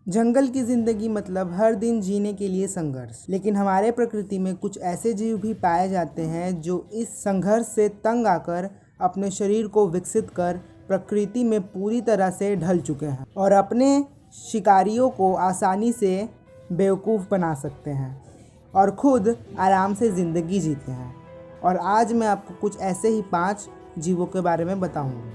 जंगल की जिंदगी मतलब हर दिन जीने के लिए संघर्ष। लेकिन हमारे प्रकृति में कुछ ऐसे जीव भी पाए जाते हैं जो इस संघर्ष से तंग आकर अपने शरीर को विकसित कर प्रकृति में पूरी तरह से ढल चुके हैं और अपने शिकारियों को आसानी से बेवकूफ़ बना सकते हैं और खुद आराम से ज़िंदगी जीते हैं। और आज मैं आपको कुछ ऐसे ही 5 जीवों के बारे में बताऊंगा।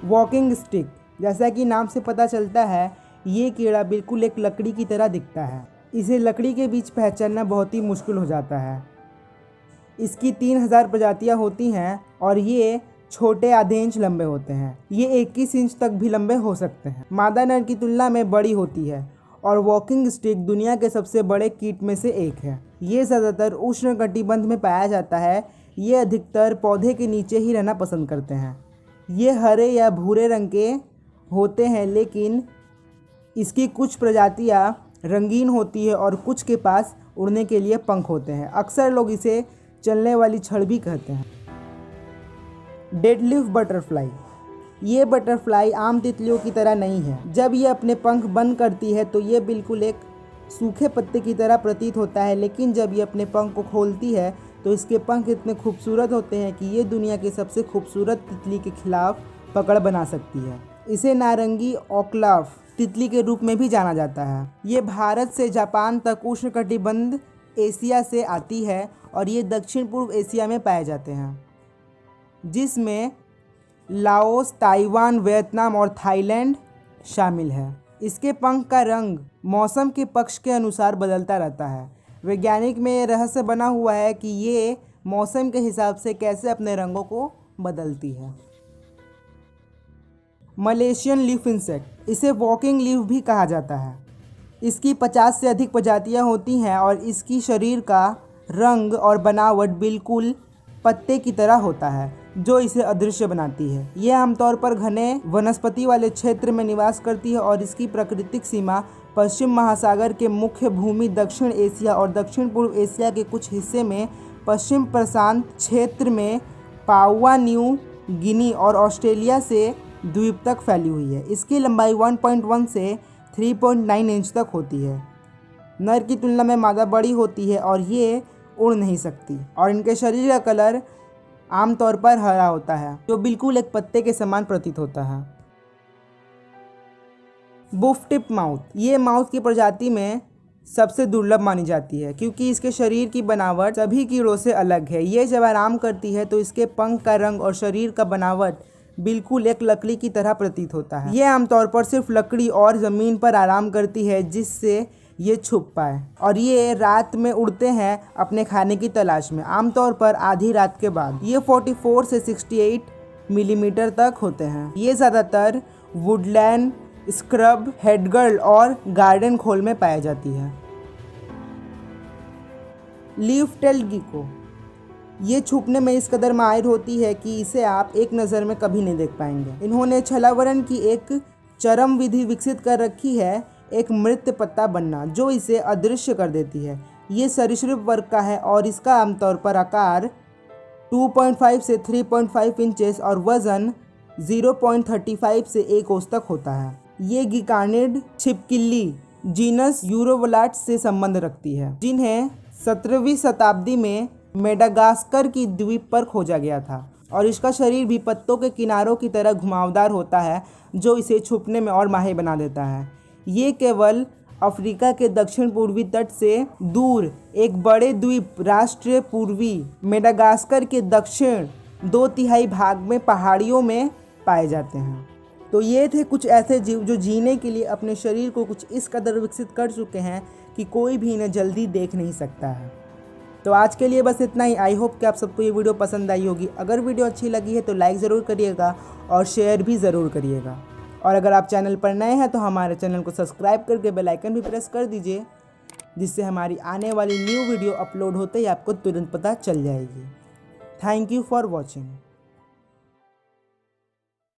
वॉकिंग स्टिक, जैसा कि नाम से पता चलता है, ये कीड़ा बिल्कुल एक लकड़ी की तरह दिखता है। इसे लकड़ी के बीच पहचानना बहुत ही मुश्किल हो जाता है। इसकी 3000 प्रजातियां होती हैं और ये छोटे आधे इंच लंबे होते हैं। ये 21 इंच तक भी लंबे हो सकते हैं। मादा नर की तुलना में बड़ी होती है और वॉकिंग स्टिक दुनिया के सबसे बड़े कीट में से एक है। ये ज़्यादातर उष्णकटिबंध में पाया जाता है। ये अधिकतर पौधे के नीचे ही रहना पसंद करते हैं। ये हरे या भूरे रंग के होते हैं, लेकिन इसकी कुछ प्रजातियां रंगीन होती है और कुछ के पास उड़ने के लिए पंख होते हैं। अक्सर लोग इसे चलने वाली छड़ भी कहते हैं। डेडलिफ्ट बटरफ्लाई, ये बटरफ्लाई आम तितलियों की तरह नहीं है। जब ये अपने पंख बंद करती है तो ये बिल्कुल एक सूखे पत्ते की तरह प्रतीत होता है, लेकिन जब ये अपने पंख को खोलती है तो इसके पंख इतने खूबसूरत होते हैं कि ये दुनिया की सबसे खूबसूरत तितली के खिलाफ पकड़ बना सकती है। इसे नारंगी ओक्लाफ तितली के रूप में भी जाना जाता है। ये भारत से जापान तक उष्णकटिबंध एशिया से आती है और ये दक्षिण पूर्व एशिया में पाए जाते हैं, जिसमें लाओस, ताइवान, वियतनाम और थाईलैंड शामिल है। इसके पंख का रंग मौसम के पक्ष के अनुसार बदलता रहता है। वैज्ञानिक में ये रहस्य बना हुआ है कि ये मौसम के हिसाब से कैसे अपने रंगों को बदलती है। मलेशियन लीफ इंसेक्ट, इसे वॉकिंग लीफ भी कहा जाता है। इसकी 50 से अधिक प्रजातियां होती हैं और इसकी शरीर का रंग और बनावट बिल्कुल पत्ते की तरह होता है, जो इसे अदृश्य बनाती है। यह आमतौर पर घने वनस्पति वाले क्षेत्र में निवास करती है और इसकी प्राकृतिक सीमा पश्चिम महासागर के मुख्य भूमि दक्षिण एशिया और दक्षिण पूर्व एशिया के कुछ हिस्से में पश्चिम प्रशांत क्षेत्र में पापुआ न्यू गिनी और ऑस्ट्रेलिया से द्वीप तक फैली हुई है। इसकी लंबाई 1.1 से 3.9 इंच तक होती है। नर की तुलना में मादा बड़ी होती है और ये उड़ नहीं सकती और इनके शरीर का कलर आमतौर पर हरा होता है, जो बिल्कुल एक पत्ते के समान प्रतीत होता है। बुफ टिप माउथ, ये माउथ की प्रजाति में सबसे दुर्लभ मानी जाती है क्योंकि इसके शरीर की बनावट सभी कीड़ों से अलग है। ये जब आराम करती है तो इसके पंख का रंग और शरीर का बनावट बिल्कुल एक लकड़ी की तरह प्रतीत होता है। ये आमतौर पर सिर्फ लकड़ी और ज़मीन पर आराम करती है जिससे ये छुप पाए, और ये रात में उड़ते हैं अपने खाने की तलाश में, आमतौर पर आधी रात के बाद। ये 44 से 68 मिलीमीटर तक होते हैं। ये ज़्यादातर वुडलैंड, स्क्रब, हेडगर्ल और गार्डन खोल में पाई जाती है। लीफ टेल्ड गेको, ये छुपने में इस कदर माहिर होती है कि इसे आप एक नज़र में कभी नहीं देख पाएंगे। इन्होंने छलावरण की एक चरम विधि विकसित कर रखी है, एक मृत पत्ता बनना, जो इसे अदृश्य कर देती है। ये सरीसृप वर्ग का है और इसका आमतौर पर आकार 2.5 से 3.5 इंचेस और वजन 0.35 से 1 औंस तक होता है। ये गिकार्निड छिपकली जीनस यूरोवलाट से संबंध रखती है, जिन्हें 17वीं शताब्दी में मेडागास्कर की द्वीप पर खोजा गया था, और इसका शरीर भी पत्तों के किनारों की तरह घुमावदार होता है, जो इसे छुपने में और माहिर बना देता है। ये केवल अफ्रीका के दक्षिण पूर्वी तट से दूर एक बड़े द्वीप राष्ट्र पूर्वी मेडागास्कर के दक्षिण 2/3 भाग में पहाड़ियों में पाए जाते हैं। तो ये थे कुछ ऐसे जीव जो जीने के लिए अपने शरीर को कुछ इस कदर विकसित कर चुके हैं कि कोई भी इन्हें जल्दी देख नहीं सकता है। तो आज के लिए बस इतना ही। आई होप कि आप सबको ये वीडियो पसंद आई होगी। अगर वीडियो अच्छी लगी है तो लाइक ज़रूर करिएगा और शेयर भी ज़रूर करिएगा। और अगर आप चैनल पर नए हैं तो हमारे चैनल को सब्सक्राइब करके बेल आइकन भी प्रेस कर दीजिए, जिससे हमारी आने वाली न्यू वीडियो अपलोड होते ही आपको तुरंत पता चल जाएगी। Thank you for watching.